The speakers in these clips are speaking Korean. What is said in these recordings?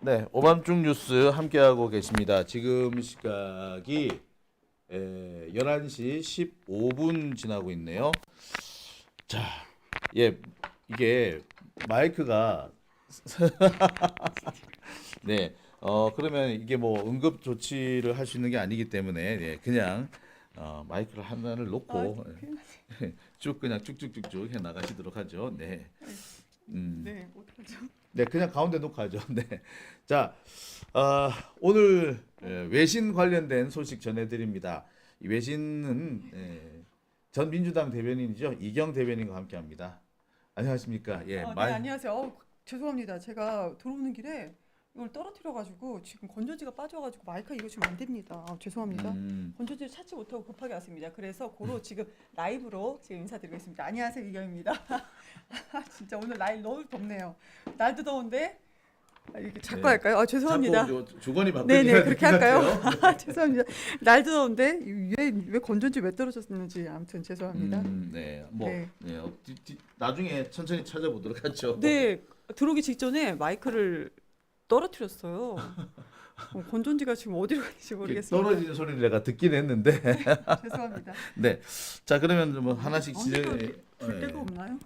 네, 오밤중 뉴스 함께하고 계십니다. 지금 시각이 11시 15분 지나고 있네요. 자, 예, 이게 마이크가 네, 그러면 이게 뭐 응급 조치를 할 수 있는 게 아니기 때문에 예, 그냥 마이크를 하나를 놓고 쭉 그냥 쭉쭉쭉쭉 해 나가시도록 하죠. 네, 네, 어떡하죠? 네, 그냥 가운데 놓고 하죠. 네, 자, 오늘 외신 관련된 소식 전해드립니다. 이 외신은 전 민주당 대변인이죠. 이경 대변인과 함께합니다. 안녕하십니까? 예, 네, 안녕하세요. 죄송합니다. 제가 들어오는 길에 이걸 떨어뜨려가지고 지금 건전지가 빠져가지고 마이크 이거 지금 안 됩니다. 죄송합니다. 건전지를 찾지 못하고 급하게 왔습니다. 그래서 고로 지금 라이브로 지금 인사드리겠습니다. 안녕하세요, 이경입니다. 진짜 오늘 날 너무 덥네요. 날도 더운데 이렇게 자꾸 네. 할까요? 죄송합니다. 자꾸 주거니 네네, 바꾸니까 그렇게 할까요? 죄송합니다. 날도 더운데 왜 건전지 왜 떨어졌는지 아무튼 죄송합니다. 네, 뭐 네. 네, 나중에 천천히 찾아보도록 하죠. 네, 들어오기 직전에 마이크를 떨어뜨렸어요. 건전지가 지금 어디로 갔는지 모르겠습니다. 떨어지는 소리를 내가 듣긴 했는데. 죄송합니다. 네, 자 그러면 뭐 하나씩 언제가 진행. 줄 데가 없나요?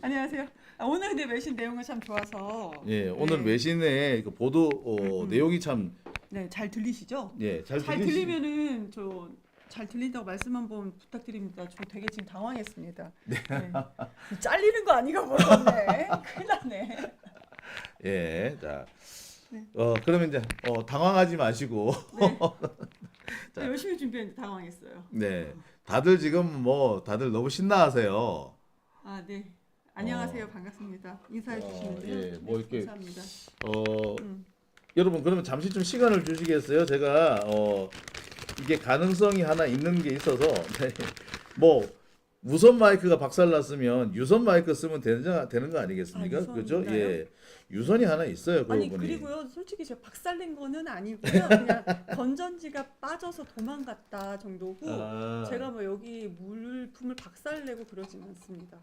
안녕하세요. 오늘 근데 외신 내용이 참 좋아서 예, 오늘 네. 외신의 그 보도 내용이 참 네, 잘 들리시죠? 예, 잘 잘 들리시. 들리면은 저 잘 들린다고 말씀 한번 부탁드립니다. 저 되게 지금 당황했습니다. 네. 잘리는 거 아니가 모르겠네. 큰일 났네. 예, 자, 네. 그러면 이제 당황하지 마시고. 네. 자. 열심히 준비했는데 당황했어요. 네, 다들 지금 뭐 다들 너무 신나하세요. 아, 네. 안녕하세요. 반갑습니다. 인사해 주시는데요. 예, 뭐 네, 이렇게 감사합니다. 어, 여러분 그러면 잠시 좀 시간을 주시겠어요? 제가 이게 가능성이 하나 있는 게 있어서 네. 뭐 무선 마이크가 박살났으면 유선 마이크 쓰면 되는 거 아니겠습니까? 아, 유선 그죠? 있나요? 예, 유선이 하나 있어요. 그 아니 부분이. 그리고요 솔직히 제가 박살낸 거는 아니고요 그냥 건전지가 빠져서 도망갔다 정도고 아, 제가 뭐 여기 물품을 박살내고 그러진 않습니다.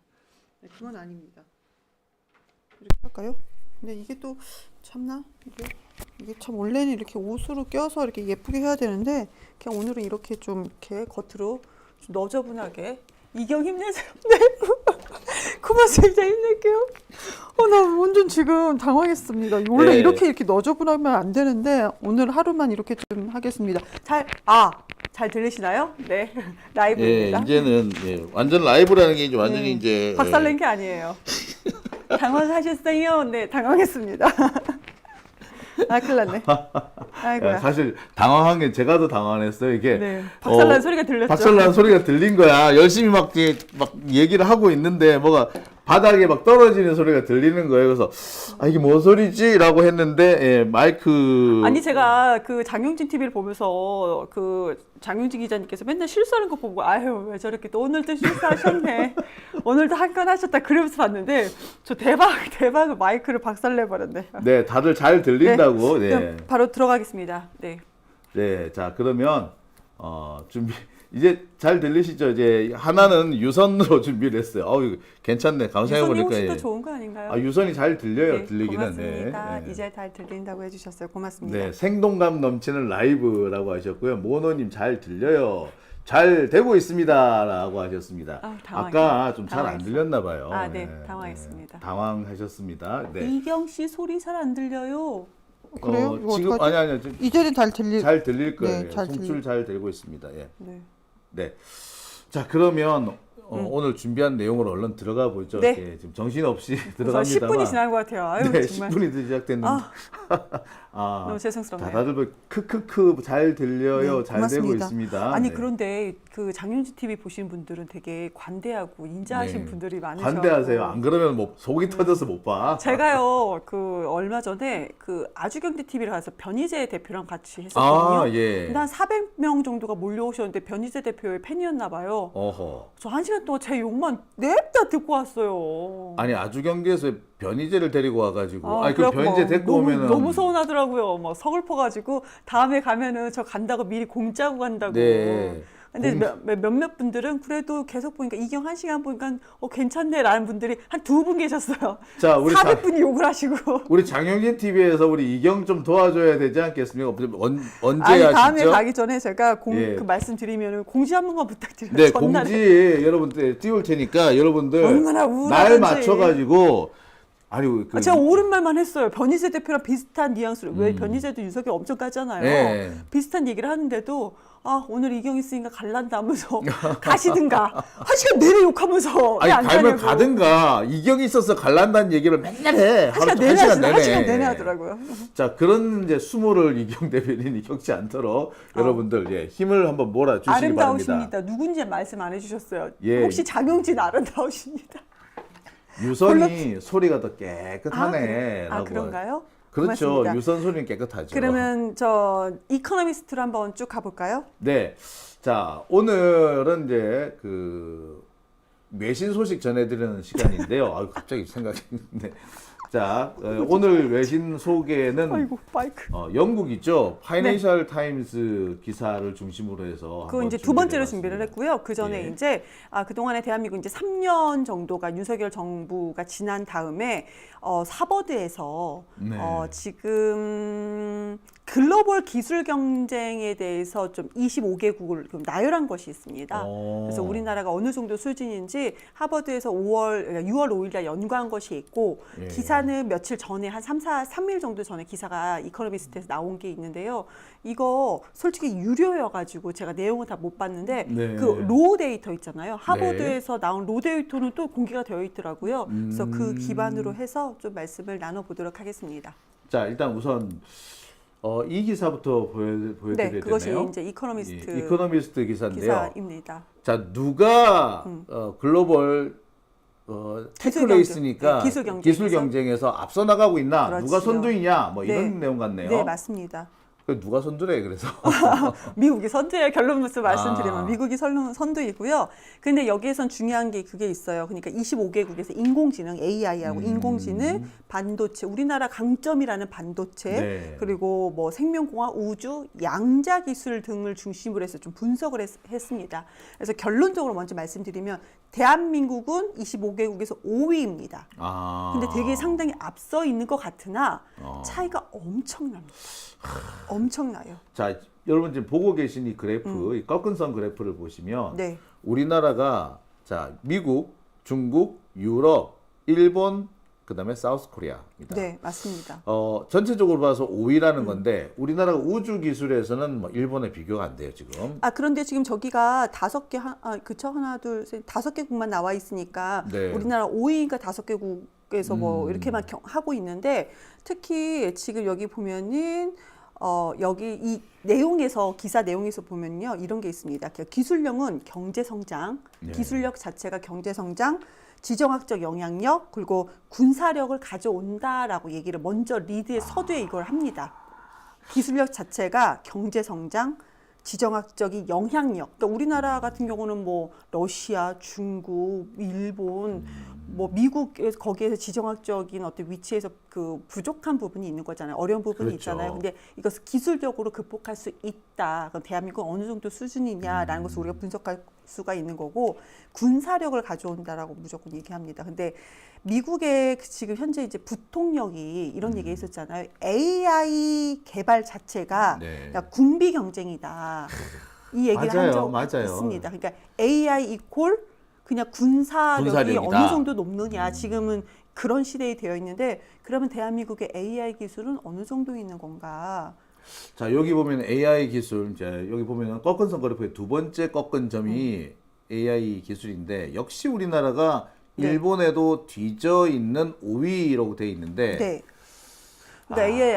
네, 그건 아닙니다. 이렇게 할까요? 근데 이게 또 참나 이게 참 원래는 이렇게 옷으로 껴서 이렇게 예쁘게 해야 되는데 그냥 오늘은 이렇게 좀 이렇게 겉으로 좀 너저분하게 이경 힘내세요. 네. 고맙습니다. 힘낼게요. 나 완전 지금 당황했습니다. 원래 네. 이렇게 너저분하면 안 되는데 오늘 하루만 이렇게 좀 하겠습니다. 잘 들리시나요? 네. 예, 라이브입니다. 이제는 완전 라이브라는 게 이제 완전히 네. 이제 박살낸 게 아니에요. 당황하셨어요? 네, 당황했습니다. 큰일 났네. 아이고야. 사실 당황한 게 제가 더 당황했어요. 이게 네, 박살난 소리가 들렸죠. 박살난 소리가 들린 거야. 열심히 막 얘기를 하고 있는데 뭐가 바닥에 막 떨어지는 소리가 들리는 거예요. 그래서 이게 뭔 소리지라고 했는데 마이크 아니 제가 그 장용진 TV를 보면서 그 장용진 기자님께서 맨날 실수하는 거 보고 아유 왜 저렇게 또 오늘도 실수하셨네 오늘도 한 건 하셨다 그러면서 봤는데 저 대박 마이크를 박살내 버렸네. 네, 다들 잘 들린다고. 네. 그럼 바로 들어가겠습니다. 네. 네, 자 그러면 준비 이제 잘 들리시죠? 이제 하나는 유선으로 준비를 했어요. 이거 괜찮네. 감사해 유선이 보니까 혹시 더 좋은 거 아닌가요? 유선이 잘 들려요. 네, 들리기는. 고맙습니다. 네. 이제 잘 들린다고 해주셨어요. 고맙습니다. 네, 생동감 넘치는 라이브라고 하셨고요. 모노님 잘 들려요. 잘 되고 있습니다라고 하셨습니다. 당황했어요. 아까 좀 잘 안 당황했어요. 들렸나 봐요. 네, 당황했습니다. 당황하셨습니다. 네. 이경 씨 소리 잘 안 들려요. 지금 아니요. 이제는 잘 들릴 거예요. 네, 잘 송출 잘 되고 있습니다. 예. 네. 네. 자, 그러면 오늘 준비한 내용으로 얼른 들어가 보죠. 네. 예, 지금 정신없이 벌써 들어갑니다만. 10분이 지난 것 같아요. 아유, 네, 정말. 10분이 시작됐는데. 너무 죄송스럽네요. 다들 뭐 크크크 잘 들려요. 네, 잘 되고 고맙습니다. 있습니다. 아니 네. 그런데 그 장윤지 TV 보시는 분들은 되게 관대하고 인자하신 네. 분들이 많으셔서 관대하세요. 안 그러면 뭐 속이 터져서 못 봐. 제가요 그 얼마 전에 그 아주경제 TV를 가서 변희재 대표랑 같이 했었거든요. 예. 근데 한 400명 정도가 몰려오셨는데 변희재 대표의 팬이었나 봐요. 어허. 저 1시간 동안 제 욕만 냅다 듣고 왔어요. 아니 아주 경기에서 변희재를 데리고 와가지고 그 그래갖고 변희재 막 데리고 너무, 오면은 너무 서운하더라고요. 막 서글퍼가지고 다음에 가면은 저 간다고 미리 공짜고 간다고. 네. 근데 몇몇 분들은 그래도 계속 보니까 이경 1시간 보니까 괜찮네라는 분들이 한 2분 계셨어요. 자, 우리 400분이 욕을 하시고. 우리 장영진 TV에서 우리 이경 좀 도와줘야 되지 않겠습니까? 언제 아니, 하시죠? 다음에 가기 전에 제가 예. 그 말씀드리면 공지 한 번만 부탁드려요. 네, 전날에. 공지 여러분들 띄울 테니까 여러분들 얼마나 날 우울한지. 맞춰가지고 아니 제가 옳은 말만 했어요. 변희재 대표랑 비슷한 뉘앙스로. 왜 음. 변희재도 윤석열 엄청 까잖아요. 네. 비슷한 얘기를 하는데도 오늘 이경 있으니까 갈란다 하면서 가시든가 1시간 내내 욕하면서 아니 왜안 가면 가냐고. 가든가 이경이 있어서 갈란다는 얘기를 맨날 해. 1시간 내내 하더라고요. 자, 그런 이제 수모를 이경 대변인이 겪지 않도록 여러분들 예, 힘을 한번 몰아주시기 바랍니다. 아름다우십니다. 누군지 말씀 안 해주셨어요. 예. 혹시 장영진 아름다우십니다. 유선이 소리가 더 깨끗하네. 라고. 그런가요? 그렇죠. 고맙습니다. 유선 소리는 깨끗하죠. 그러면 저 이코노미스트로 한번 쭉 가볼까요? 네. 자, 오늘은 이제 그 외신 소식 전해드리는 시간인데요. 갑자기 생각했는데. 자, 오늘 외신 소개는 아이고 마이크. 영국이죠. 파이낸셜 타임스 기사를 중심으로 해서 그 한번 이제 두 번째로 준비를 준비를 했고요. 그 전에 예. 이제 그동안에 대한민국 이제 3년 정도가 윤석열 정부가 지난 다음에 하버드에서 네. 지금 글로벌 기술 경쟁에 대해서 좀 25개국을 좀 나열한 것이 있습니다. 그래서 우리나라가 어느 정도 수준인지 하버드에서 6월 5일날 연구한 것이 있고 예. 기사는 며칠 전에 한 3일 정도 전에 기사가 이코노미스트에서 나온 게 있는데요. 이거 솔직히 유료여가지고 제가 내용을 다 못 봤는데 네. 그 로우 데이터 있잖아요. 하버드에서 나온 로우 데이터는 또 공개가 되어 있더라고요. 그래서 그 기반으로 해서 좀 말씀을 나눠보도록 하겠습니다. 자, 일단 우선 이 기사부터 보여드려야 네, 그것이 되나요? 이제 이코노미스트 예, 이코노미스트 기사인데요. 기사입니다. 자, 누가 글로벌 기술 테크레이스니까 경쟁, 네, 기술 경쟁에서 앞서 나가고 있나? 그렇지요. 누가 선두이냐? 뭐 이런 네. 내용 같네요. 네, 맞습니다. 누가 선두래 그래서? 미국이 선두예요. 결론부터 말씀드리면 미국이 선두이고요. 근데 여기에선 중요한 게 그게 있어요. 그러니까 25개국에서 인공지능 AI하고 인공지능, 반도체, 우리나라 강점이라는 반도체, 네. 그리고 뭐 생명공학, 우주, 양자 기술 등을 중심으로 해서 좀 분석을 했습니다. 그래서 결론적으로 먼저 말씀드리면 대한민국은 25개국에서 5위입니다. 근데 되게 상당히 앞서 있는 것 같으나 차이가 엄청납니다. 엄청나요. 자, 여러분 지금 보고 계신 이 그래프, 이 꺾은 선 그래프를 보시면 네. 우리나라가 자, 미국, 중국, 유럽, 일본, 그다음에 사우스 코리아입니다. 네, 맞습니다. 전체적으로 봐서 5위라는 건데 우리나라가 우주 기술에서는 뭐 일본에 비교가 안 돼요, 지금. 그런데 지금 저기가 5개 그쵸? 하나, 둘, 셋, 5개국만 나와 있으니까 네. 우리나라 5위인가 5개국에서 뭐 이렇게만 하고 있는데 특히 지금 여기 보면은 여기 이 내용에서 기사 내용에서 보면요 이런 게 있습니다. 기술력은 경제 성장, 네. 기술력 자체가 경제 성장, 지정학적 영향력 그리고 군사력을 가져온다라고 얘기를 먼저 리드의 서두에 이걸 합니다. 기술력 자체가 경제 성장, 지정학적인 영향력. 그러니까 우리나라 같은 경우는 뭐 러시아, 중국, 일본, 뭐 미국 거기에서 지정학적인 어떤 위치에서 그 부족한 부분이 있는 거잖아요. 어려운 부분이 그렇죠. 있잖아요. 근데 이것을 기술적으로 극복할 수 있다. 그럼 대한민국은 어느 정도 수준이냐라는 것을 우리가 분석할 수가 있는 거고 군사력을 가져온다라고 무조건 얘기합니다. 근데 미국의 지금 현재 이제 부통령이 이런 얘기 했었잖아요. AI 개발 자체가 네. 야, 군비 경쟁이다. 이 얘기를 한 적 맞아요. 있습니다. 그러니까 AI 이퀄 그냥 군사력이 군사력이다. 어느 정도 높느냐. 지금은 그런 시대에 되어 있는데 그러면 대한민국의 AI 기술은 어느 정도 있는 건가? 자, 여기 보면 AI 기술, 이제 여기 보면 꺾은 선 그래프의 두 번째 꺾은 점이 AI 기술인데 역시 우리나라가 네. 일본에도 뒤져 있는 5위라고 돼 있는데 네. 그러니까 AI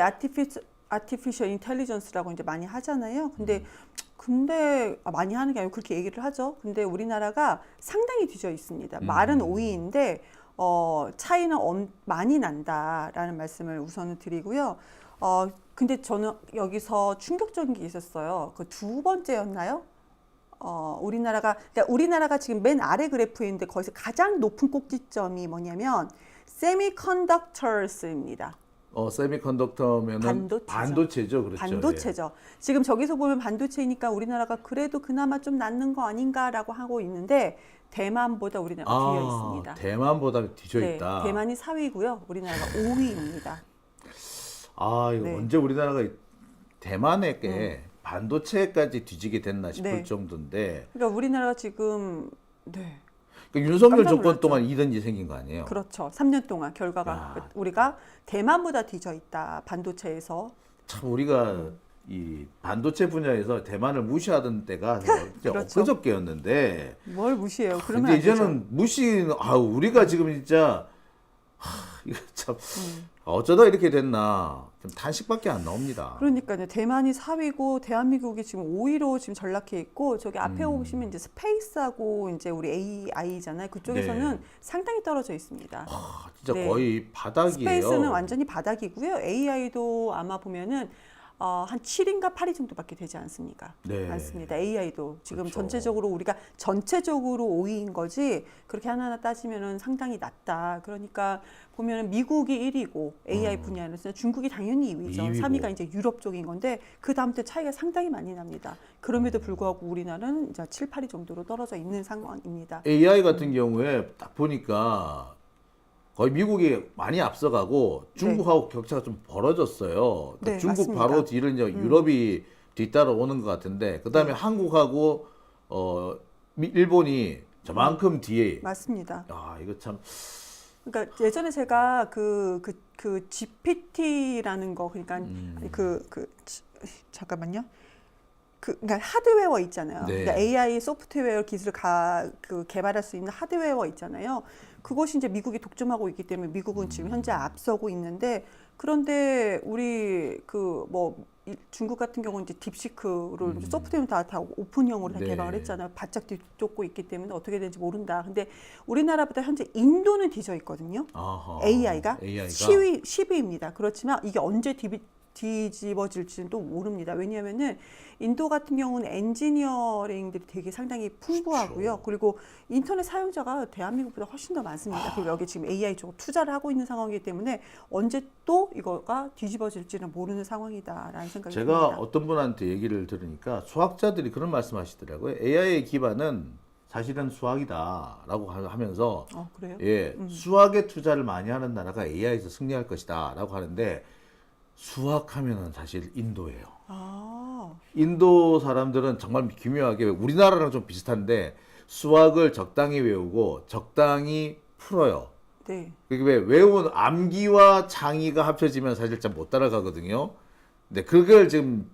아티피셜 인텔리전스라고 이제 많이 하잖아요. 근데 많이 하는 게 아니고 그렇게 얘기를 하죠. 근데 우리나라가 상당히 뒤져 있습니다. 말은 5위인데 차이는 많이 난다라는 말씀을 우선은 드리고요. 근데 저는 여기서 충격적인 게 있었어요. 그 두 번째였나요? 우리나라가 지금 맨 아래 그래프에 있는데 거기서 가장 높은 꼭지점이 뭐냐면 세미컨덕터스입니다. 세미컨덕터면은 반도체죠, 그렇죠. 반도체죠. 지금 저기서 보면 반도체니까 우리나라가 그래도 그나마 좀 낫는 거 아닌가라고 하고 있는데 대만보다 우리나라가 뒤져 있습니다. 대만보다 뒤져 네, 있다. 대만이 4위고요. 우리나라가 5위입니다. 이거 네. 언제 우리나라가 대만에게 반도체까지 뒤지게 됐나 싶을 네. 정도인데. 그러니까 우리나라가 지금 네. 그러니까 윤석열 깜짝 정권 놀랐죠. 동안 이런 일이 생긴 거 아니에요? 그렇죠. 3년 동안 결과가 야. 우리가 대만보다 뒤져 있다. 반도체에서. 참 우리가 이 반도체 분야에서 대만을 무시하던 때가 그렇죠. 엊그저께였는데. 뭘 무시해요? 그러면 근데 안 되죠. 이제는 우리가 지금 진짜 이거 참 어쩌다 이렇게 됐나 좀 탄식밖에 안 나옵니다. 그러니까요. 대만이 4위고 대한민국이 지금 5위로 지금 전락해 있고 저기 앞에 보시면 이제 스페이스하고 이제 우리 AI잖아요. 그쪽에서는 네. 상당히 떨어져 있습니다. 진짜 네. 거의 바닥이에요. 스페이스는 완전히 바닥이고요. AI도 아마 보면은 한 7인가 8위 정도밖에 되지 않습니까? 네. 않습니다. AI도 지금 그렇죠. 전체적으로 우리가 전체적으로 5위인 거지 그렇게 하나하나 따지면은 상당히 낮다. 그러니까 보면은 미국이 1위고 AI 분야에서는 중국이 당연히 2위죠. 2위고. 3위가 이제 유럽 쪽인 건데 그 다음부터 차이가 상당히 많이 납니다. 그럼에도 불구하고 우리나라는 이제 7, 8위 정도로 떨어져 있는 상황입니다. AI 같은 경우에 딱 보니까 거의 미국이 많이 앞서가고 중국하고 격차가 좀 벌어졌어요. 네, 중국 맞습니다. 바로 뒤를 이제 유럽이 뒤따라오는 것 같은데 그다음에 한국하고 일본이 저만큼 뒤에. 맞습니다. 이거 참. 그러니까 예전에 제가 그 GPT라는 거 그러니까 잠깐만요. 그러니까 하드웨어 있잖아요. 네. 그러니까 AI 소프트웨어 기술을 개발할 수 있는 하드웨어 있잖아요. 그것이 이제 미국이 독점하고 있기 때문에 미국은 지금 현재 앞서고 있는데 그런데 우리 중국 같은 경우는 이제 딥시크를 이제 소프트웨어 다 오픈형으로 다 네. 개방을 했잖아요. 바짝 뒤쫓고 있기 때문에 어떻게 되는지 모른다. 근데 우리나라보다 현재 인도는 뒤져 있거든요. AI가 10위입니다. 그렇지만 이게 언제 뒤집어질지는 또 모릅니다. 왜냐하면은 인도 같은 경우는 엔지니어링들이 되게 상당히 풍부하고요. 그리고 인터넷 사용자가 대한민국보다 훨씬 더 많습니다. 그리고 여기 지금 AI 쪽으로 투자를 하고 있는 상황이기 때문에 언제 또 이거가 뒤집어질지는 모르는 상황이다라는 생각이 제가 듭니다. 어떤 분한테 얘기를 들으니까 수학자들이 그런 말씀하시더라고요. AI의 기반은 사실은 수학이다라고 하면서 그래요? 수학에 투자를 많이 하는 나라가 AI에서 승리할 것이다라고 하는데 수학하면은 사실 인도예요. 인도 사람들은 정말 기묘하게 우리나라랑 좀 비슷한데 수학을 적당히 외우고 적당히 풀어요. 네. 그게 왜 외운 암기와 창의가 합쳐지면 사실 잘 못 따라가거든요. 근데 그걸 지금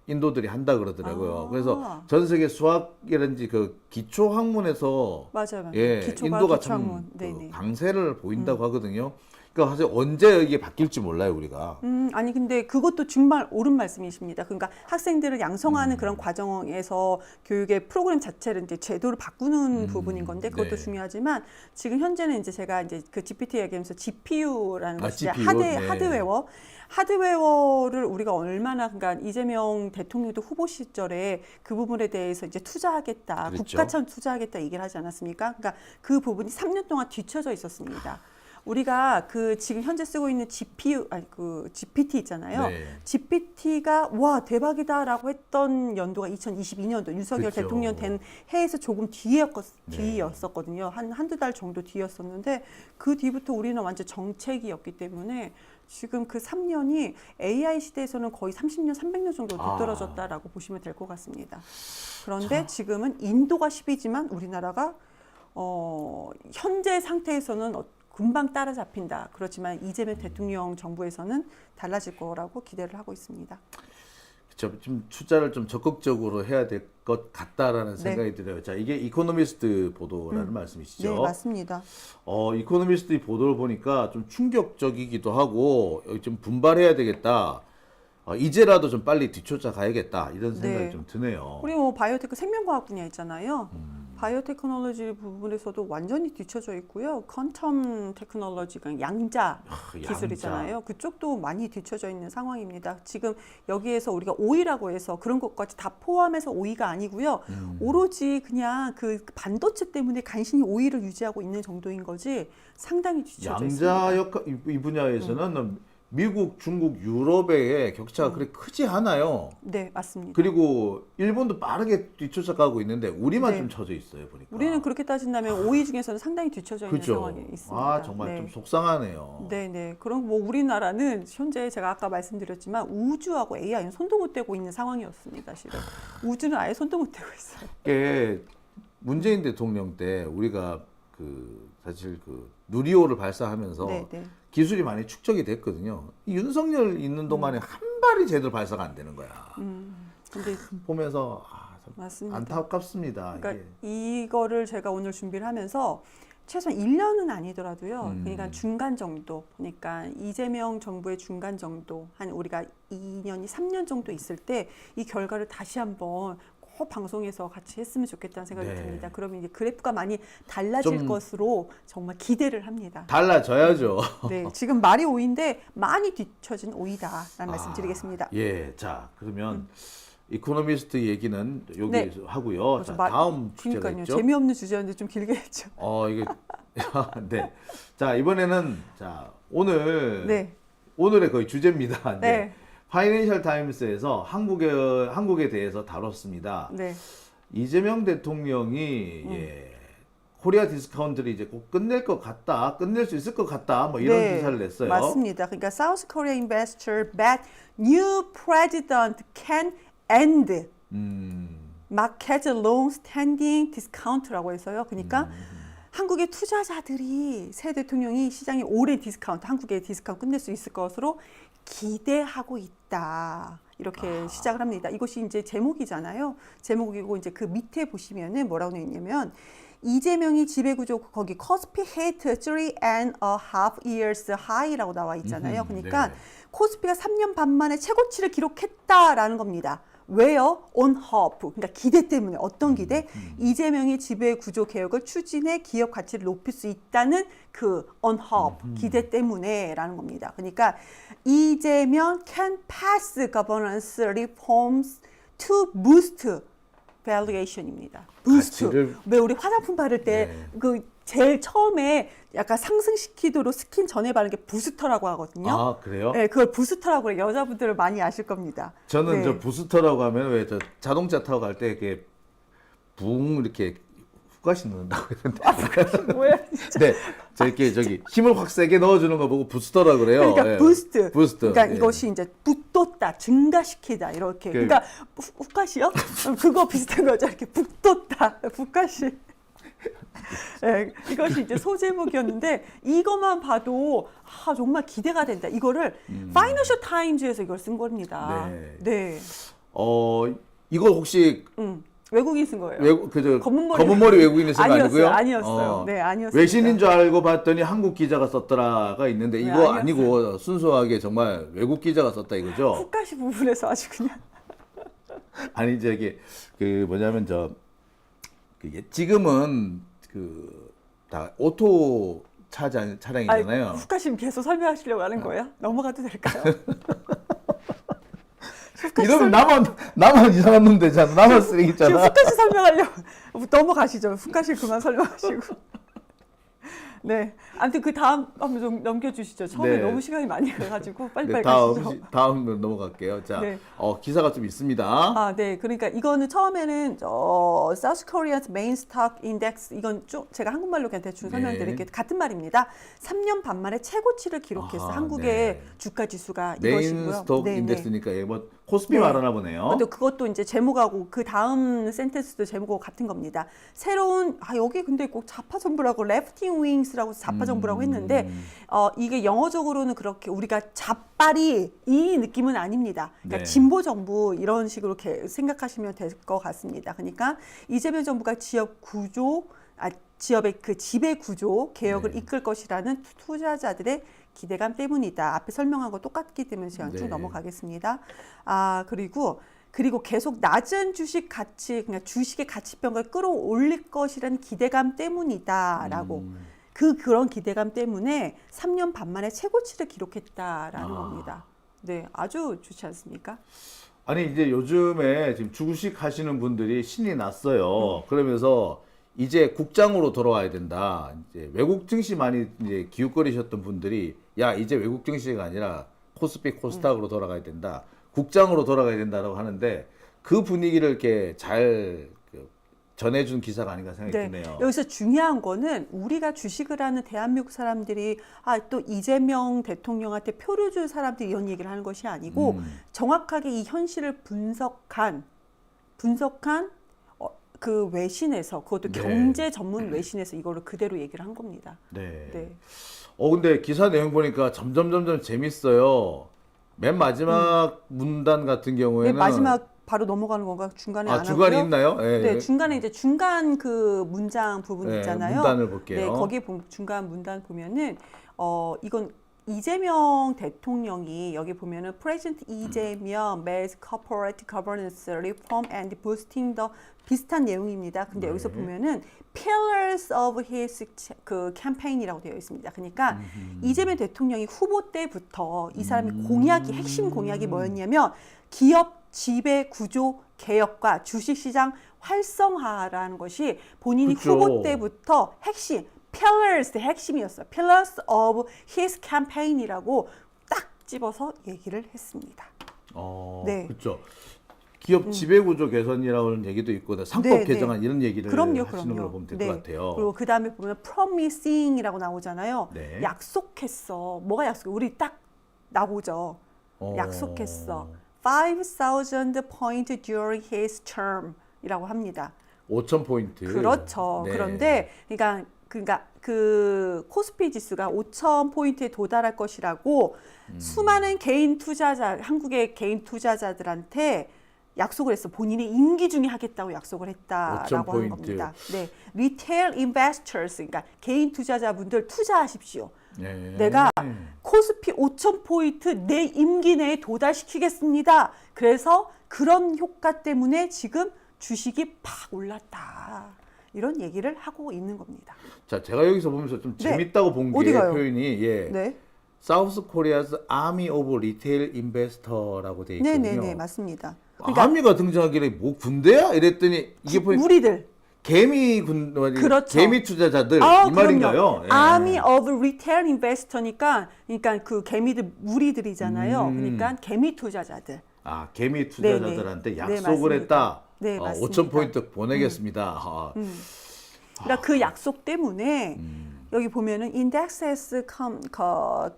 인도들이 한다 그러더라고요. 그래서 전 세계 수학이라든지 기초 학문에서 맞아요. 인도가 참 강세를 보인다고 하거든요. 그러니까 사실 언제 이게 바뀔지 몰라요, 우리가. 아니 근데 그것도 정말 옳은 말씀이십니다. 그러니까 학생들을 양성하는 그런 과정에서 교육의 프로그램 자체를 이제 제도를 바꾸는 부분인 건데 그것도 네. 중요하지만 지금 현재는 이제 제가 이제 그 GPT 얘기하면서 GPU라는 것이 GPU? 하드웨어를 우리가 얼마나 그러니까 이재명 대통령도 후보 시절에 그 부분에 대해서 이제 투자하겠다, 그랬죠. 국가처럼 투자하겠다 얘기를 하지 않았습니까? 그러니까 그 부분이 3년 동안 뒤쳐져 있었습니다. 우리가 지금 현재 쓰고 있는 GPT 있잖아요. 네. GPT가 와 대박이다라고 했던 연도가 2022년도 윤석열 그렇죠. 대통령 된 해에서 조금 뒤였었거든요. 한두 달 정도 뒤였었는데 그 뒤부터 우리는 완전 정책이었기 때문에 지금 그 3년이 AI 시대에서는 거의 30년, 300년 정도 뒤떨어졌다라고 보시면 될 것 같습니다. 그런데 지금은 인도가 10위지만 우리나라가 현재 상태에서는 금방 따라잡힌다. 그렇지만 이재명 대통령 정부에서는 달라질 거라고 기대를 하고 있습니다. 좀 투자를 좀 적극적으로 해야 될 것 같다라는 생각이 들어요. 자, 이게 이코노미스트 보도라는 말씀이시죠? 네, 맞습니다. 이코노미스트 보도를 보니까 좀 충격적이기도 하고 좀 분발해야 되겠다. 이제라도 좀 빨리 뒤쫓아 가야겠다 이런 생각이 좀 드네요. 우리 바이오테크 생명과학 분야 있잖아요. 바이오테크놀로지 부분에서도 완전히 뒤쳐져 있고요. 퀀텀 테크놀로지가 양자 기술이잖아요. 그쪽도 많이 뒤쳐져 있는 상황입니다. 지금 여기에서 우리가 오이라고 해서 그런 것까지 다 포함해서 오이가 아니고요. 오로지 그냥 그 반도체 때문에 간신히 오이를 유지하고 있는 정도인 거지 상당히 뒤쳐져 있습니다. 양자 역할 이 분야에서는 미국, 중국, 유럽의 격차가 그렇게 크지 않아요. 네, 맞습니다. 그리고 일본도 빠르게 뒤쫓아가고 있는데 우리만 네. 좀 쳐져 있어요, 보니까. 우리는 그렇게 따진다면 오이 중에서는 상당히 뒤쳐져 있는 그죠? 상황이 있습니다. 아, 정말 네. 좀 속상하네요. 네네. 그럼 뭐 우리나라는 현재 제가 아까 말씀드렸지만 우주하고 AI는 손도 못 대고 있는 상황이었습니다. 실은 우주는 아예 손도 못 대고 있어요. 이게 문재인 대통령 때 우리가 사실 누리호를 발사하면서 네네. 기술이 많이 축적이 됐거든요. 이 윤석열 있는 동안에 한 발이 제대로 발사가 안 되는 거야. 근데 보면서 참 맞습니다. 안타깝습니다. 그러니까 이게. 이거를 제가 오늘 준비를 하면서 최소한 1년은 아니더라도요. 음. 그러니까 중간 정도. 그러니까 이재명 정부의 중간 정도. 한 우리가 2년이 3년 정도 있을 때 이 결과를 다시 한번 꼭 방송에서 같이 했으면 좋겠다는 생각이 네. 듭니다. 그러면 이제 그래프가 많이 달라질 것으로 정말 기대를 합니다. 달라져야죠. 네, 지금 말이 오인데 많이 뒤처진 오이다라는 말씀 드리겠습니다. 예, 자 그러면 이코노미스트 얘기는 여기 네. 하고요. 자, 다음 주제가 그러니까요. 있죠. 재미없는 주제였는데 좀 길게 했죠. 이게 네. 자 이번에는 오늘 네. 오늘의 거의 주제입니다. 네. 파이낸셜 타임스에서 한국에 대해서 다뤘습니다. 네. 이재명 대통령이 코리아 디스카운트를 이제 꼭 끝낼 것 같다, 끝낼 수 있을 것 같다, 뭐 이런 네, 기사를 냈어요. 맞습니다. 그러니까 South Korea investor bet new president can end market long standing discount라고 해서요. 그러니까 한국의 투자자들이 새 대통령이 시장의 오랜 디스카운트, 한국의 디스카운트 끝낼 수 있을 것으로 기대하고 있다. 이렇게 시작을 합니다. 이것이 이제 제목이잖아요. 제목이고 이제 그 밑에 보시면은 뭐라고 되어 있냐면 이재명이 지배구조 거기 코스피 히트 3.5 years high라고 나와 있잖아요. 그러니까 네. 코스피가 3년 반 만에 최고치를 기록했다라는 겁니다. 왜요? on hope. 그러니까 기대 때문에. 어떤 기대? 이재명이 지배구조 개혁을 추진해 기업 가치를 높일 수 있다는 그 on hope, 기대 때문에라는 겁니다. 그러니까 이재명 can pass governance reforms to boost valuation입니다. boost. 가치를- 왜 우리 화장품 바를 때 그 제일 처음에 약간 상승시키도록 스킨 전에 바르는 게 부스터라고 하거든요. 아 그래요? 네, 그걸 부스터라고 해요. 여자분들은 많이 아실 겁니다. 저는 네. 저 부스터라고 하면 왜 저 자동차 타고 갈 때 이렇게 붕 이렇게 후가시 넣는다고 했는데. 뭐야 진짜. 네, 저기 힘을 확 세게 넣어주는 거 보고 부스터라 그래요. 그러니까 예. 부스트. 부스트. 그러니까 예. 이것이 이제 북돋다, 증가시키다 이렇게. 그러니까 후가시요? 그거 비슷한 거죠. 이렇게 북돋다, 북가시. 네, 이것이 이제 소제목이었는데 이것만 봐도 정말 기대가 된다. 이거를 파이낸셜 타임즈에서 이걸 쓴 겁니다. 네. 네. 이거 혹시 외국인 쓴 거예요. 검은 머리 외국인이 쓴 거 아니고요? 아니었어요. 네, 아니었어요. 외신인 줄 알고 봤더니 한국 기자가 썼더라가 있는데 네, 이거 아니었어요. 아니고 순수하게 정말 외국 기자가 썼다 이거죠? 후가시 부분에서 아주 그냥. 아니 저기 뭐냐면 지금은 다 오토 차량이잖아요. 후가시 계속 설명하시려고 하는 거예요? 넘어가도 될까요? 이러면 나만 이상한 놈 되잖아. 나만 쓰레기잖아. 지금 후가시 설명하려고 넘어가시죠. 후가시 그만 설명하시고. 네, 아무튼 그 다음 한번 좀 넘겨주시죠. 처음에 네. 너무 시간이 많이 가가지고 빨리빨리 네, 가시죠. 다음 넘어갈게요. 자, 네. 기사가 좀 있습니다. 네. 그러니까 이거는 처음에는 South Korea's main stock index 이건 쭉 제가 한국말로 그냥 대충 설명드릴게요. 같은 말입니다. 3년 반 만에 최고치를 기록했어요. 한국의 네. 주가 지수가 메인 이것이고요. 스톡 네, 인덱스니까 뭐 코스피 네. 말하나 보네요. 근데 그것도 이제 제목하고 그 다음 센텐스도 제목하고 같은 겁니다. 새로운 여기 근데 꼭 좌파 정부라고 레프팅 윙스라고 좌파 정부라고 했는데 이게 영어적으로는 그렇게 우리가 좌빨이 이 느낌은 아닙니다. 그러니까 네. 진보 정부 이런 식으로 생각하시면 될 것 같습니다. 그러니까 이재명 정부가 지역의 그 지배 구조 개혁을 네. 이끌 것이라는 투자자들의 기대감 때문이다. 앞에 설명한 거 똑같기 때문에 제가 쭉 네. 넘어가겠습니다. 그리고 그리고 계속 낮은 주식 가치, 그러니까 주식의 가치평가를 끌어올릴 것이라는 기대감 때문이다라고. 그런 기대감 때문에 3년 반 만에 최고치를 기록했다라는 겁니다. 네, 아주 좋지 않습니까? 아니 이제 요즘에 지금 주식 하시는 분들이 신이 났어요. 그러면서 이제 국장으로 돌아와야 된다. 이제 외국 증시 많이 이제 기웃거리셨던 분들이 야 이제 외국 증시가 아니라 코스피 코스닥으로 돌아가야 된다. 국장으로 돌아가야 된다라고 하는데 그 분위기를 이렇게 잘 전해준 기사가 아닌가 생각이 네, 드네요. 여기서 중요한 거는 우리가 주식을 하는 대한민국 사람들이 또 이재명 대통령한테 표를 줄 사람들이 이런 얘기를 하는 것이 아니고 정확하게 이 현실을 분석한 그 외신에서 그것도 네. 경제 전문 외신에서 이거를 그대로 얘기를 한 겁니다. 네. 네. 근데 기사 내용 보니까 점점 재밌어요. 맨 마지막 문단 같은 네, 경우에는 마지막 바로 넘어가는 건가? 중간에 안 중간에 하고요. 있나요? 예, 네, 예. 중간에 이제 중간 그 문장 부분 네, 있잖아요. 문단을 볼게요. 네, 거기 중간 문단 보면은 이건 이재명 대통령이 여기 보면은 President 이재명 makes corporate governance reform and boosting the 비슷한 내용입니다. 근데 여기서 보면은 pillars of his 그 캠페인이라고 되어 있습니다. 그러니까 이재명 대통령이 후보 때부터 이 사람이 공약이 핵심 공약이 뭐였냐면 기업 지배 구조 개혁과 주식시장 활성화라는 것이 본인이 그쵸. 후보 때부터 핵심 pillars 핵심이었어요. pillars of his campaign이라고 딱 집어서 얘기를 했습니다. 네. 그렇죠. 기업 지배구조 개선이라는 얘기도 있고 상법 네, 개정안 네. 이런 얘기를 그럼요, 하시는 그럼요. 걸 보면 될 네. 것 같아요. 그리고 그 다음에 보면 promising이라고 나오잖아요. 네. 약속했어. 뭐가 약속해? 우리 딱 나오죠. 어. 약속했어. 5,000 point during his term이라고 합니다. 5,000포인트. 그렇죠. 네. 그런데 그러니까 그 코스피 지수가 5,000포인트에 도달할 것이라고 수많은 개인 투자자, 한국의 개인 투자자들한테 약속을 했어. 본인의 임기 중에 하겠다고 약속을 했다라고 하는 5,000포인트. 겁니다. 네, retail investors, 그러니까 개인 투자자분들 투자하십시오. 네. 내가 코스피 5,000포인트 내 임기 내에 도달시키겠습니다. 그래서 그런 효과 때문에 지금 주식이 팍 올랐다. 이런 얘기를 하고 있는 겁니다. 자, 제가 여기서 보면서 좀 네. 재밌다고 본 어디 게 가요? 표현이 네, 사우스 코리아's Army of Retail Investor라고 돼 있거든요. 네, 맞습니다. 아미가 등장하길래 뭐 군대야? 이랬더니 이게 보니까 무리들. 개미 그렇죠. 개미 투자자들 이 그럼요. 말인가요? 예. Army of Retail Investor니까 그러니까 그 개미들 무리들이잖아요. 그러니까 개미 투자자들. 개미 투자자들한테 네, 약속을 맞습니다. 했다. 네, 맞습니다. 5,000포인트 보내겠습니다. 그러니까 그 약속 때문에 여기 보면은 index has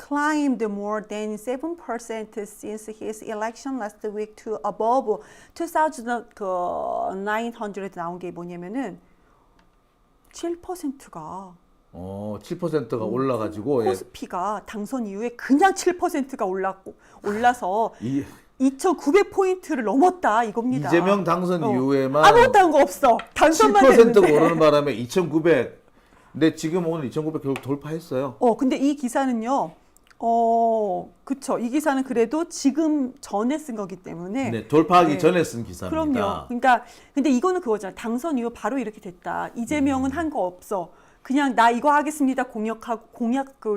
climbed more than 7% since his election last week to above 2,900 나온 게 뭐냐면은 7%가 7%가 올라가지고 코스피가 당선 이후에 그냥 7%가 올라서 이 2,900포인트를 넘었다 이겁니다. 이재명 당선 이후에만 아무것도 한 거 없어. 당선만 7% 됐는데. 오르는 바람에 2,900. 근데 지금 오늘 2,900 결국 돌파했어요. 근데 이 기사는요. 그쵸. 이 기사는 그래도 지금 전에 쓴 거기 때문에. 네, 돌파하기 네. 전에 쓴 기사입니다. 그럼요. 그러니까 근데 이거는 그거잖아. 당선 이후 바로 이렇게 됐다. 이재명은 한 거 없어. 그냥 나 이거 하겠습니다. 공약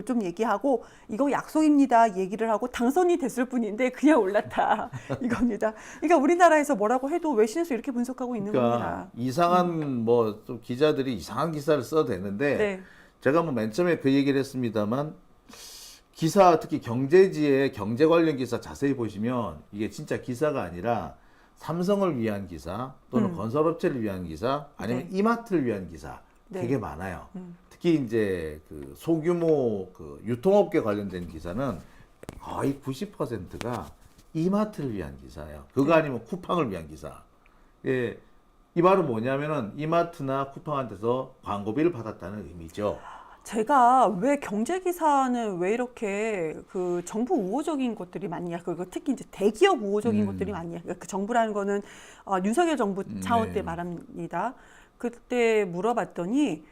좀 얘기하고 이거 약속입니다. 얘기를 하고 당선이 됐을 뿐인데 그냥 올랐다. 이겁니다. 그러니까 우리나라에서 뭐라고 해도 외신에서 이렇게 분석하고 있는 그러니까 겁니다. 이상한 뭐 좀 기자들이 이상한 기사를 써도 되는데 네. 제가 뭐 맨 처음에 그 얘기를 했습니다만 기사 특히 경제지의 경제 관련 기사 자세히 보시면 이게 진짜 기사가 아니라 삼성을 위한 기사 또는 건설업체를 위한 기사 아니면 네. 이마트를 위한 기사 네. 되게 많아요. 특히 이제 그 소규모 그 유통업계 관련된 기사는 거의 90%가 이마트를 위한 기사예요. 그거 아니면 쿠팡을 위한 기사. 예, 이 말은 뭐냐면은 이마트나 쿠팡한테서 광고비를 받았다는 의미죠. 제가 왜 경제 기사는 왜 이렇게 그 정부 우호적인 것들이 많냐? 그리고 특히 이제 대기업 우호적인 것들이 많냐? 그 정부라는 거는 윤석열 정부 차원 네. 때 말합니다. 그때 물어봤더니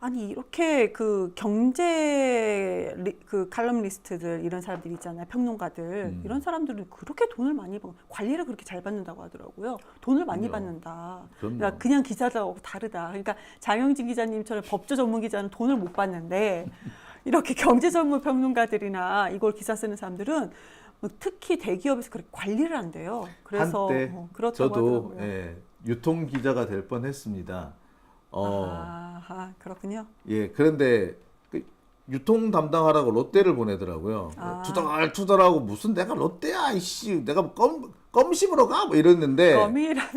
아니 이렇게 그 경제 그 칼럼니스트들 이런 사람들 있잖아요. 평론가들 이런 사람들은 그렇게 돈을 많이 벌 관리를 그렇게 잘 받는다고 하더라고요. 돈을 많이 그럼요. 받는다. 그럼요. 그러니까 그냥 기자들하고 다르다. 그러니까 장영진 기자님처럼 법조 전문 기자는 돈을 못 받는데 이렇게 경제 전문 평론가들이나 이걸 기사 쓰는 사람들은 특히 대기업에서 그렇게 관리를 한대요. 그래서 한때 그렇다고 저도 하더라고요. 예, 유통 기자가 될 뻔했습니다. 아하, 그렇군요. 예, 그런데 그 유통 담당하라고 롯데를 보내더라고요. 아. 투덜투덜하고 무슨 내가 롯데야, 이씨, 내가 껌 씹으러 가, 뭐 이랬는데. 껌이라면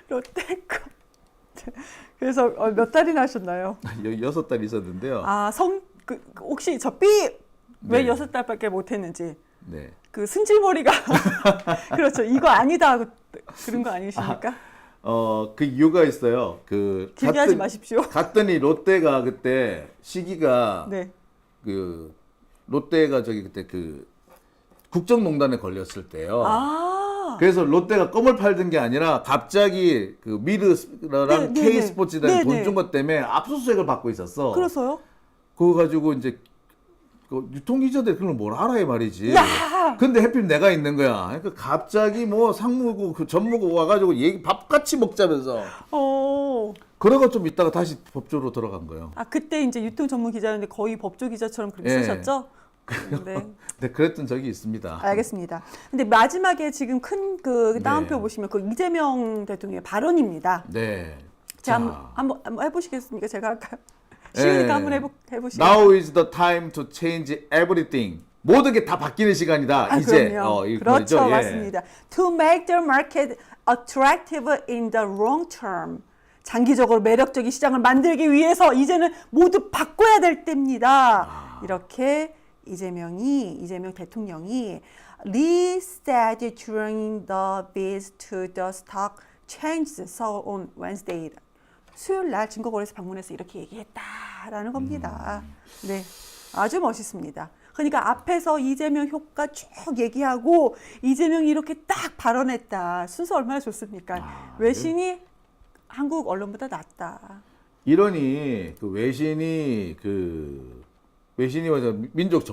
롯데 껌. 그래서 몇 달이나 하셨나요? 6달 있었는데요. 아, 혹시 저 삐! 왜 네. 6달밖에 못했는지. 네. 그 승질머리가. 그렇죠. 이거 아니다. 그런 거 아니십니까? 그 이유가 있어요. 길게 하지 마십시오. 갔더니 롯데가 그때 시기가 네. 그 롯데가 저기 그때 그 국정농단에 걸렸을 때요. 아. 그래서 롯데가 껌을 팔던 게 아니라 갑자기 그 미르랑 네, 네, K스포츠단이 네, 돈 네. 준 것 때문에 압수수색을 받고 있었어. 그래서요? 그거 가지고 이제 그 유통기자들 그걸 뭘 알아야 말이지. 야! 근데 하필 내가 있는 거야. 그러니까 갑자기 뭐 상무고 그 전무고 와가지고 얘기 밥 같이 먹자면서. 그러고 좀 있다가 다시 법조로 들어간 거예요. 아, 그때 이제 유통 전문 기자였는데 거의 법조 기자처럼 그렇게 예. 쓰셨죠? 네. 네, 그랬던 적이 있습니다. 알겠습니다. 근데 마지막에 지금 큰 그 다운표 네. 보시면 그 이재명 대통령의 발언입니다. 네. 자, 한번 해보시겠습니까? 제가 할까요? 쉬우니까 예. 한번 해보시죠. Now is the time to change everything. 모든 게 다 바뀌는 시간이다. 아, 이제. 그럼요. 이 그렇죠. 말이죠. 예. 맞습니다. To make the market attractive in the long term. 장기적으로 매력적인 시장을 만들기 위해서 이제는 모두 바꿔야 될 때입니다. 이렇게 이재명 대통령이 Lee said during the visit to the stock exchange on Wednesday. 수요일 날 증거거래소 방문해서 이렇게 얘기했다라는 겁니다. 네, 아주 멋있습니다. 그러니까 앞에서 이재명 효과 쭉 얘기하고 이재명이 이렇게 딱 발언했다. 순서 얼마나 좋습니까? 외신이 한국 언론보다 낫다. 이러니 그 외신이 와서 민족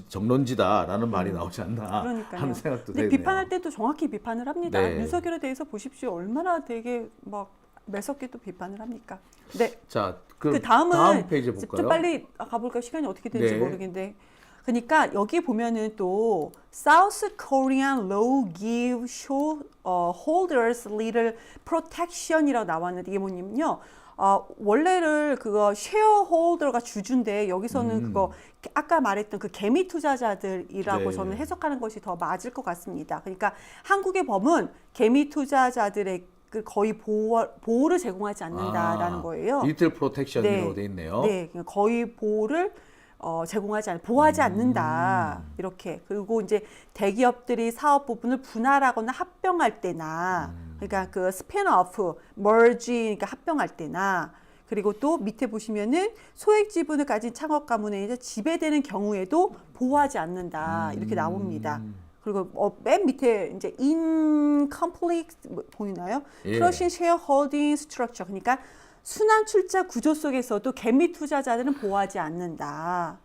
정론지다라는 말이 나오지 않나 그러니까요. 하는 생각도 근데 되네요. 비판할 때도 정확히 비판을 합니다. 네. 윤석열에 대해서 보십시오. 얼마나 되게 막 매섭게 또 비판을 합니까? 네. 자, 그 다음은 다음 페이지 볼까요? 좀 빨리 가볼까요? 시간이 어떻게 되는지 네. 모르겠는데. 그러니까 여기 보면은 또 South Korean law give holders little protection이라고 나왔는데 이게 뭐냐면요. 원래를 그거 쉐어홀더가 주주인데 여기서는 그거 아까 말했던 그 개미 투자자들이라고 네. 저는 해석하는 것이 더 맞을 것 같습니다. 그러니까 한국의 법은 개미 투자자들의 그 거의 보호를 제공하지 않는다라는 거예요. 리틀 프로텍션으로 돼 있네요. 네, 그러니까 거의 보호를 보호하지 않는다. 이렇게. 그리고 이제 대기업들이 사업 부분을 분할하거나 합병할 때나, 그러니까 그 스핀오프, 머지, 그러니까 합병할 때나, 그리고 또 밑에 보시면은 소액 지분을 가진 창업 가문에 이제 지배되는 경우에도 보호하지 않는다. 이렇게 나옵니다. 그리고 맨 밑에 이제 incomplete 보이나요? 예. Crushing shareholding structure. 그러니까 순환 출자 구조 속에서도 개미 투자자들은 보호하지 않는다.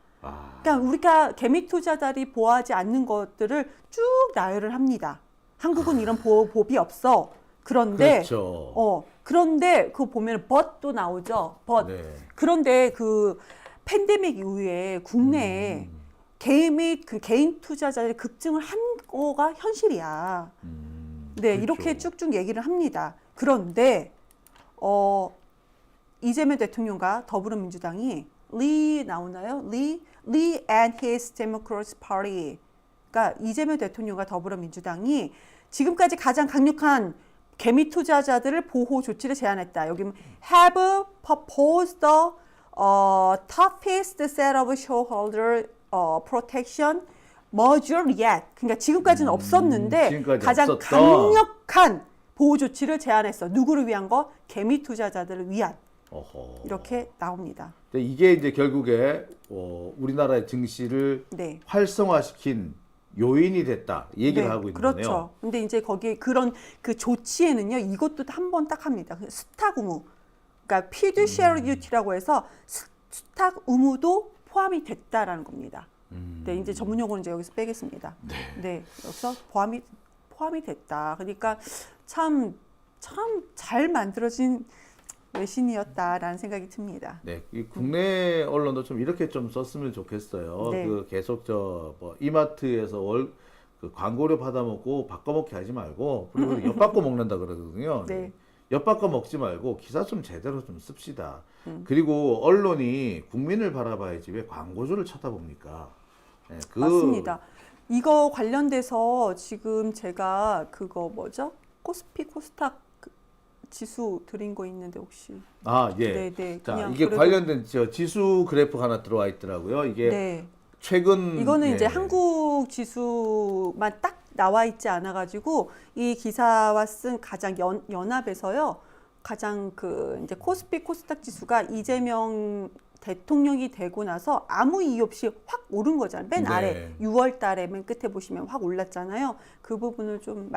그러니까 우리가 개미 투자자들이 보호하지 않는 것들을 쭉 나열을 합니다. 한국은 이런 법이 없어. 그런데 그렇죠. 그런데 그거 보면 but도 나오죠. but. 네. 그런데 그 팬데믹 이후에 국내에 개인 투자자들이 급증을 한 거가 현실이야. 네, 그렇죠. 이렇게 쭉쭉 얘기를 합니다. 그런데 이재명 대통령과 더불어민주당이 리 나오나요? 리 and his Democratic Party. 그러니까 이재명 대통령과 더불어민주당이 지금까지 가장 강력한 개미 투자자들을 보호 조치를 제안했다. 여기 have proposed the toughest set of shareholder protection measure yet. 그러니까 지금까지는 없었는데 지금까지 가장 없었다. 강력한 보호 조치를 제안했어. 누구를 위한 거? 개미 투자자들을 위한. 어허. 이렇게 나옵니다. 이게 이제 결국에 우리나라의 증시를 네. 활성화시킨 요인이 됐다 이 얘기를 네, 하고 있는 그렇죠. 거네요. 근데 이제 거기에 그런 그 조치에는요, 이것도 한 번 딱 합니다. 스타 고무. 그러니까 fiduciary duty라고 해서 수탁 의무도 포함이 됐다라는 겁니다. 네, 이제 전문 용어는 이제 여기서 빼겠습니다. 네, 여기서 포함이 됐다. 그러니까 참 잘 만들어진 외신이었다라는 생각이 듭니다. 네, 이 국내 언론도 좀 이렇게 좀 썼으면 좋겠어요. 네. 그 계속 뭐 이마트에서 그 광고료 받아먹고 바꿔먹기 하지 말고 그리고 엿바꿔 먹는다 그러거든요. 네. 엿바꿔 먹지 말고 기사 좀 제대로 좀 씁시다. 그리고 언론이 국민을 바라봐야지 왜 광고주를 쳐다봅니까? 네, 맞습니다. 이거 관련돼서 지금 제가 그거 뭐죠? 코스피 코스닥 지수 드린 거 있는데 혹시? 예. 네. 자, 그냥 이게 그래도- 관련된 지수 그래프 하나 들어와 있더라고요. 이게 네. 최근 이거는 예. 이제 한국 지수만 딱 나와 있지 않아 가지고 이 기사와 쓴 가장 연합에서요. 가장 그 이제 코스피 코스닥 지수가 이재명 대통령이 되고 나서 아무 이유 없이 확 오른 거잖아요. 맨 네. 아래 6월 달에 맨 끝에 보시면 확 올랐잖아요. 그 부분을 좀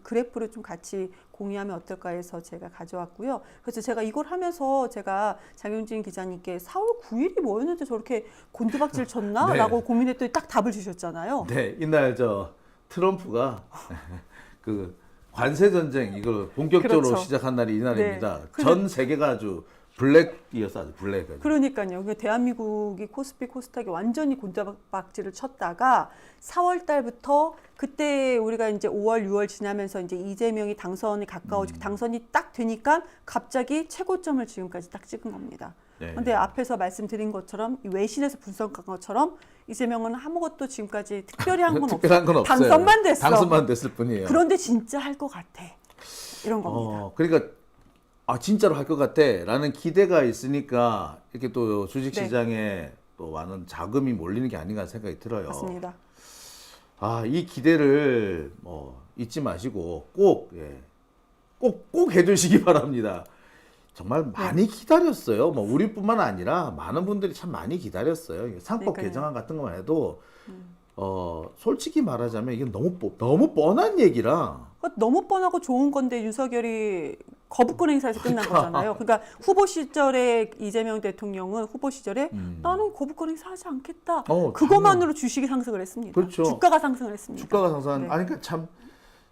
그래프를 좀 같이 공유하면 어떨까 해서 제가 가져왔고요. 그래서 제가 이걸 하면서 제가 장윤진 기자님께 4월 9일이 뭐였는데 저렇게 곤두박질 쳤나? 네. 라고 고민했더니 딱 답을 주셨잖아요. 네, 이날 트럼프가 그 관세 전쟁 이걸 본격적으로 그렇죠. 시작한 날이 이날입니다. 네. 전 세계가 아주 블랙이었어, 아주 블랙. 그러니까요. 그러니까 대한민국이 코스피 코스닥이 완전히 곤두박질을 쳤다가 4월 달부터 그때 우리가 이제 5월, 6월 지나면서 이제 이재명이 당선이 가까워지고 당선이 딱 되니까 갑자기 최고점을 지금까지 딱 찍은 겁니다. 네. 근데 앞에서 말씀드린 것처럼 이 외신에서 분석한 것처럼 이재명은 아무것도 지금까지 특별히 한 건 특별한 건 없어요. 당선만 됐어. 당선만 됐을 뿐이에요. 그런데 진짜 할 것 같아. 이런 겁니다. 그러니까 진짜로 할 것 같아라는 기대가 있으니까 이렇게 또 주식 네. 시장에 또 많은 자금이 몰리는 게 아닌가 생각이 들어요. 맞습니다. 이 기대를 잊지 마시고 꼭 해주시기 바랍니다. 정말 많이 기다렸어요. 우리뿐만 아니라 많은 분들이 참 많이 기다렸어요. 이게 상법 그러니까요. 개정안 같은 것만 해도 솔직히 말하자면 이게 너무 뻔한 얘기라. 너무 뻔하고 좋은 건데 윤석열이 거부권 행사에서 끝난 거잖아요. 그러니까 후보 시절에 이재명 대통령은 후보 시절에 나는 거부권 행사하지 않겠다. 그것만으로 주식이 상승을 했습니다. 그렇죠. 주가가 상승을 했습니다. 주가가 상승한. 네. 그러니까 참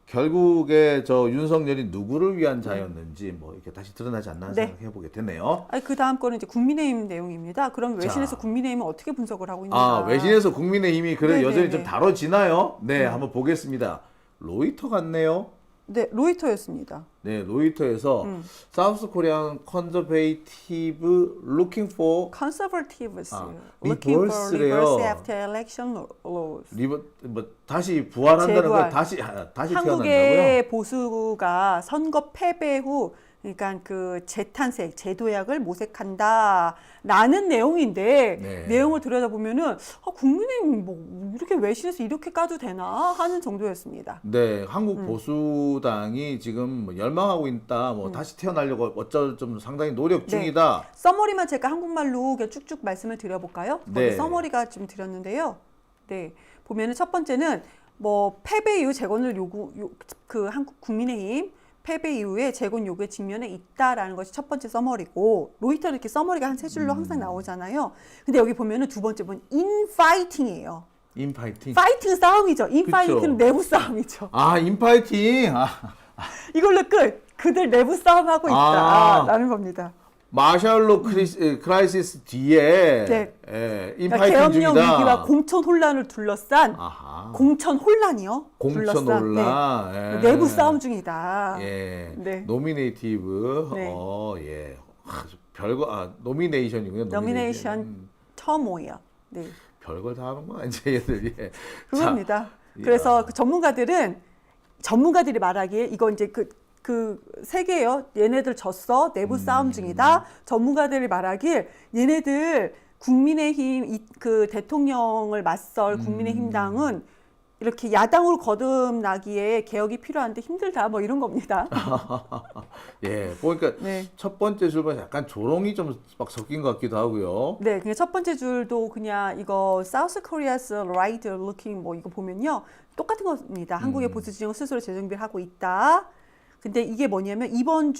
결국에 윤석열이 누구를 위한 자였는지 이렇게 다시 드러나지 않나 네. 생각해 보게 되네요. 그 다음 거는 이제 국민의힘 내용입니다. 그럼 외신에서 자. 국민의힘은 어떻게 분석을 하고 있는가? 외신에서 국민의힘이 그래 여전히 네네네. 좀 다뤄지나요? 네, 한번 보겠습니다. 로이터 같네요. 네, 로이터였습니다. 네, 로이터에서 사우스 코리안 컨저베이티브 looking for Conservatives 아, looking for reverse래요. reverse after election laws. 다시 부활한다는 재부활. 거 다시 태어난다고요? 한국의 보수가 선거 패배 후 그러니까 그 재탄생, 재도약을 모색한다라는 내용인데 네. 내용을 들여다보면은 국민의힘 이렇게 외신에서 이렇게 까도 되나 하는 정도였습니다. 네, 한국 보수당이 지금 열망하고 있다. 다시 태어나려고 어쩔 좀 상당히 노력 네. 중이다. 서머리만 제가 한국말로 그냥 쭉쭉 말씀을 드려볼까요? 네. 거기 서머리가 좀 드렸는데요. 네, 보면은 첫 번째는 패배 이후 재건을 그 한국 국민의힘 패배 이후에 재건 요구의 직면에 있다라는 것이 첫 번째 서머리고 로이터는 이렇게 서머리가 한 세 줄로 항상 나오잖아요. 근데 여기 보면은 두 번째 본 인파이팅이에요. 인파이팅. 파이팅은 싸움이죠. 인파이팅은 그쵸. 내부 싸움이죠. 인파이팅. 이걸로 그들 내부 싸움하고 있다라는 겁니다. 마샬로 크라이시스 뒤에 네. 그러니까 인파이팅 계엄령 중이다. 위기와 공천 혼란을 둘러싼 아하. 공천 혼란이요. 공천 둘러싼, 논란. 네. 내부 싸움 중이다. 예. 네. 노미네이티브. 네. 예. 별거 노미네이션이군요. 노미네이션 터모이요. 네. 별걸 다 하는구나 이제 얘들. 예. 그겁니다. 자, 그래서 이야. 그 전문가들이 말하기에 이거 이제 그 세 개예요. 얘네들 졌어. 내부 싸움 중이다. 전문가들이 말하길 얘네들 국민의힘 그 대통령을 맞설 국민의힘 당은 이렇게 야당으로 거듭나기에 개혁이 필요한데 힘들다 이런 겁니다. 예, 보니까 네. 첫 번째 줄만 약간 조롱이 좀 막 섞인 것 같기도 하고요. 네, 그냥 첫 번째 줄도 그냥 이거 South Korea's right looking 이거 보면요. 똑같은 겁니다. 한국의 보수 진영 스스로 재정비를 하고 있다. 근데 이게 뭐냐면 이번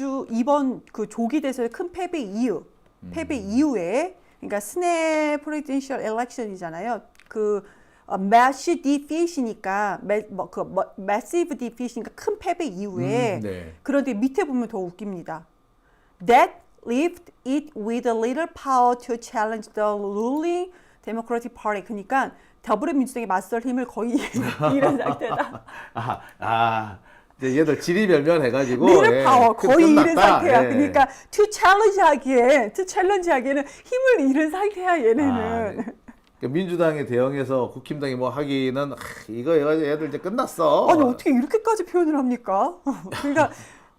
그 조기 대선의 큰 패배 이후에 그러니까 스냅 프레지던셜 엘렉션이잖아요. 그 매시 디피시니까 매시브 디피시니까 큰 패배 이후에 네. 그런데 밑에 보면 더 웃깁니다. That left it with a little power to challenge the ruling Democratic Party. 그러니까 더불어민주당에 맞설 힘을 거의 잃은 상태다. 이제 얘들 지리멸멸해가지고 little power 거의 잃은 상태야. 예. 그러니까 to challenge 하기에는 힘을 잃은 상태야 얘네는. 네. 민주당에 대응해서 국힘당이 뭐 하기는 이거 얘들 이제 끝났어. 아니 어떻게 이렇게까지 표현을 합니까? 그러니까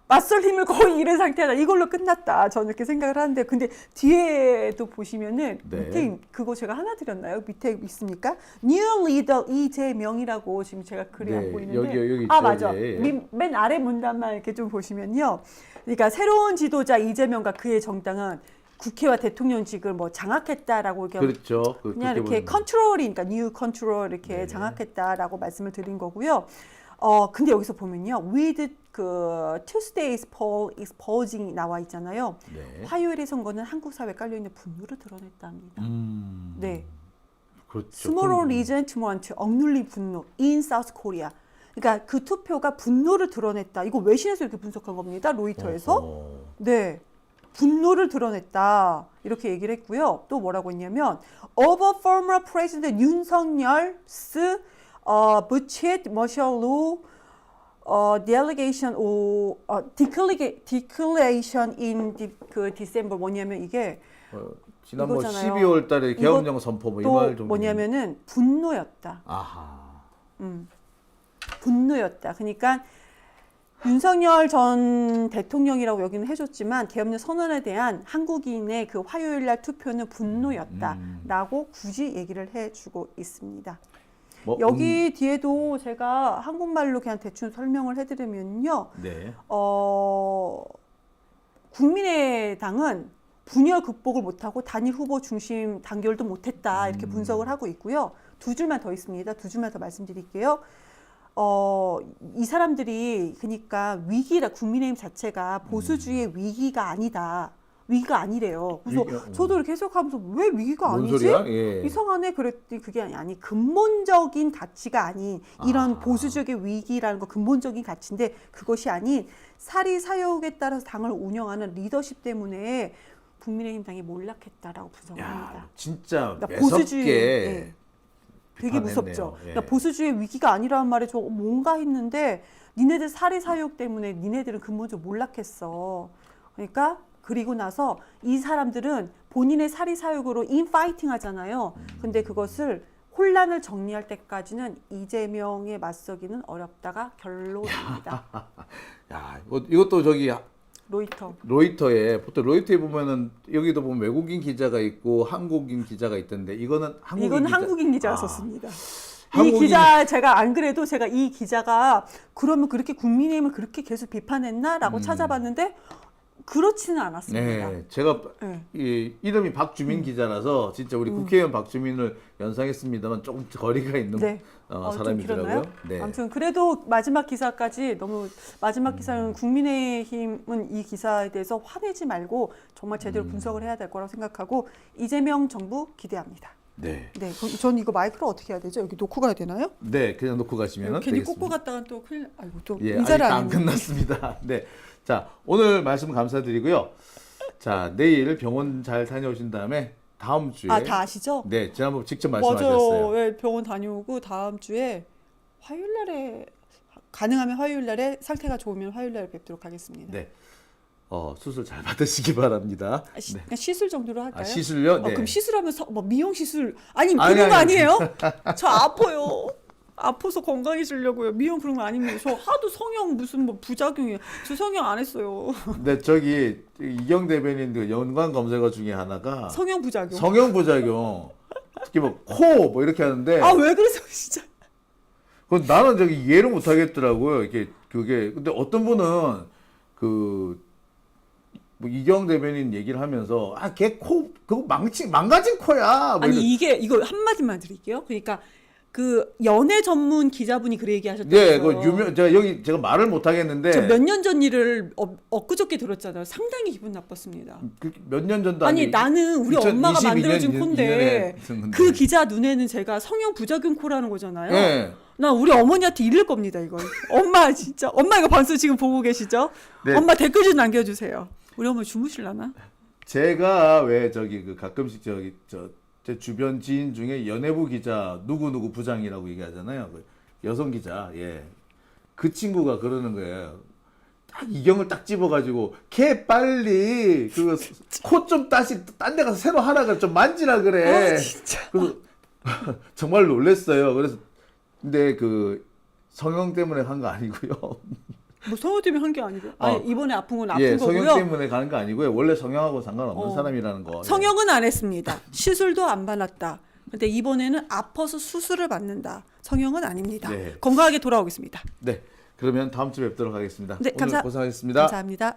맞설 힘을 거의 잃은 상태다. 이걸로 끝났다. 저는 이렇게 생각을 하는데 근데 뒤에도 보시면은 네. 밑에 그거 제가 하나 드렸나요? 밑에 있습니까? New Leader 이재명이라고 지금 제가 글이 네, 갖고 있는데 여기 아 있죠, 맞아. 예. 맨 아래 문단만 이렇게 좀 보시면요. 그러니까 새로운 지도자 이재명과 그의 정당은 국회와 대통령직을 뭐 장악했다라고 이렇게 그렇죠. 그냥 그렇게 이렇게 보면. 컨트롤이니까 뉴 컨트롤 이렇게 네. 장악했다라고 말씀을 드린 거고요. 근데 여기서 보면요. with 그 Tuesday's poll exposing 나와 있잖아요. 네. 화요일의 선거는 한국 사회에 깔려 있는 분노를 드러냈답니다. 네. 그렇죠. Small resentment 억눌린 분노 in South Korea. 그러니까 그 투표가 분노를 드러냈다. 이거 외신에서 이렇게 분석한 겁니다. 로이터에서. 네. 분노를 드러냈다. 이렇게 얘기를 했고요. 또 뭐라고 했냐면 over former president 윤석열's budget martial law delegation declaration in 그 December 뭐냐면 이게 지난번 이거잖아요. 12월 달에 계엄령 선포 뭐 이 말 또 좀 뭐냐면은 분노였다. 아하. 분노였다. 그러니까 윤석열 전 대통령이라고 여기는 해줬지만 계엄령 선언에 대한 한국인의 그 화요일날 투표는 분노였다라고 굳이 얘기를 해주고 있습니다. 뭐, 여기 뒤에도 제가 한국말로 그냥 대충 설명을 해드리면요. 네. 국민의당은 분열 극복을 못하고 단일 후보 중심 단결도 못했다 이렇게 분석을 하고 있고요. 두 줄만 더 있습니다. 두 줄만 더 말씀드릴게요. 이 사람들이 그러니까 위기라 국민의힘 자체가 보수주의의 위기가 아니다. 위기가 아니래요. 그래서 저도 이렇게 해석하면서 왜 위기가 뭔 아니지? 소리야? 예. 이상하네. 그랬더니 그게 아니 근본적인 가치가 아닌 이런 아. 보수적의 위기라는 거 근본적인 가치인데 그것이 아닌 사리 사욕에 따라서 당을 운영하는 리더십 때문에 국민의힘 당이 몰락했다라고 분석합니다. 야, 진짜 그러니까 매섭게 예. 되게 비판했네요. 무섭죠. 예. 그러니까 보수주의 위기가 아니라는 말에 저 뭔가 했는데 니네들 사리 사욕 때문에 니네들은 근본적으로 몰락했어. 그러니까 그리고 나서 이 사람들은 본인의 사리 사욕으로 인파이팅 하잖아요. 근데 그것을 혼란을 정리할 때까지는 이재명에 맞서기는 어렵다가 결론입니다. 야, 이것도 저기 로이터. 로이터에 보통 로이터에 보면은 여기도 보면 외국인 기자가 있고 한국인 기자가 있던데 이거는 한국인 기자가 썼습니다. 이 한국인- 기자 제가 안 그래도 제가 이 기자가 그러면 그렇게 국민의힘을 그렇게 계속 비판했나라고 찾아봤는데 그렇지는 않았습니다. 네, 제가 네. 이 이름이 박주민 기자라서 진짜 우리 국회의원 박주민을 연상했습니다만 조금 거리가 있는 네. 좀 사람이더라고요. 길었나요? 네. 아무튼 그래도 마지막 기사까지 너무 마지막 기사는 국민의힘은 이 기사에 대해서 화내지 말고 정말 제대로 분석을 해야 될 거라고 생각하고 이재명 정부 기대합니다. 네. 네, 그럼 전 이거 마이크로 어떻게 해야 되죠? 여기 놓고 가야 되나요? 네, 그냥 놓고 가시면 괜히 되겠습니다. 꽂고 갔다가 또 큰일. 아이고 또 예, 인사를 아직 안 안 했네. 끝났습니다. 네. 자, 오늘 말씀 감사드리고요. 자, 내일 병원 잘 다녀오신 다음에 다음 주에 다 아시죠? 네, 지난번 직접 맞아요. 말씀하셨어요. 네, 병원 다녀오고 다음 주에 화요일 날에 가능하면 화요일 날에 상태가 좋으면 화요일 날에 뵙도록 하겠습니다. 네. 수술 잘 받으시기 바랍니다. 네. 그냥 시술 정도로 할까요? 시술요? 네. 그럼 시술하면 뭐 미용 시술 아니 아니, 그런 거 아니. 아니에요? 저 아파요. 아파서 건강해지려고요. 미용 그런 거 아닙니다. 저 하도 성형 무슨 뭐 부작용이에요. 저 성형 안 했어요. 근데 저기 이경 대변인 그 연관 검색어 중에 하나가 성형 부작용. 성형 부작용. 특히 뭐 코 뭐 이렇게 하는데 아 왜 그러세요 진짜. 그건 나는 저기 이해를 못 하겠더라고요. 이게 그게 근데 어떤 분은 뭐 이경 대변인 얘기를 하면서 걔 코 그거 망가진 코야. 뭐 아니 이런- 이거 한마디만 드릴게요. 그러니까 그 연애 전문 기자분이 그 얘기하셨다면서요. 네, 그 유명 제가 말을 못 하겠는데 저 몇 년 전 일을 엊그저께 들었잖아요. 상당히 기분 나빴습니다. 몇 년 전도 아니 아니 나는 우리 엄마가 2022년 만들어준 콘데 건데. 그 기자 눈에는 제가 성형 부작용 코라는 거잖아요. 네. 나 우리 어머니한테 이를 겁니다 이거. 엄마 진짜 엄마 이거 방송 지금 보고 계시죠? 네. 엄마 댓글 좀 남겨주세요. 우리 어머니 주무실라나? 제가 왜 저기 그 가끔씩 제 주변 지인 중에 연예부 기자 누구 부장이라고 얘기하잖아요. 그 여성 기자. 예. 그 친구가 그러는 거예요. 딱 이경을 딱 집어가지고 걔 빨리 그 코 좀 다시 딴 데 가서 새로 하라 그래. 좀 만지라 그래. 아 진짜. 그래서 정말 놀랬어요. 그래서 근데 그 성형 때문에 한 거 아니고요. 뭐 성형 때문에 한 게 아니고. 아니 이번에 아픈 건 아픈 예, 거고요. 성형 때문에 가는 거 아니고요. 원래 성형하고 상관없는 어. 사람이라는 거. 성형은 안 했습니다. 시술도 안 받았다. 근데 이번에는 아파서 수술을 받는다. 성형은 아닙니다. 네. 건강하게 돌아오겠습니다. 네. 그러면 다음 주에 뵙도록 하겠습니다. 네, 오늘 고생하셨습니다. 감사합니다.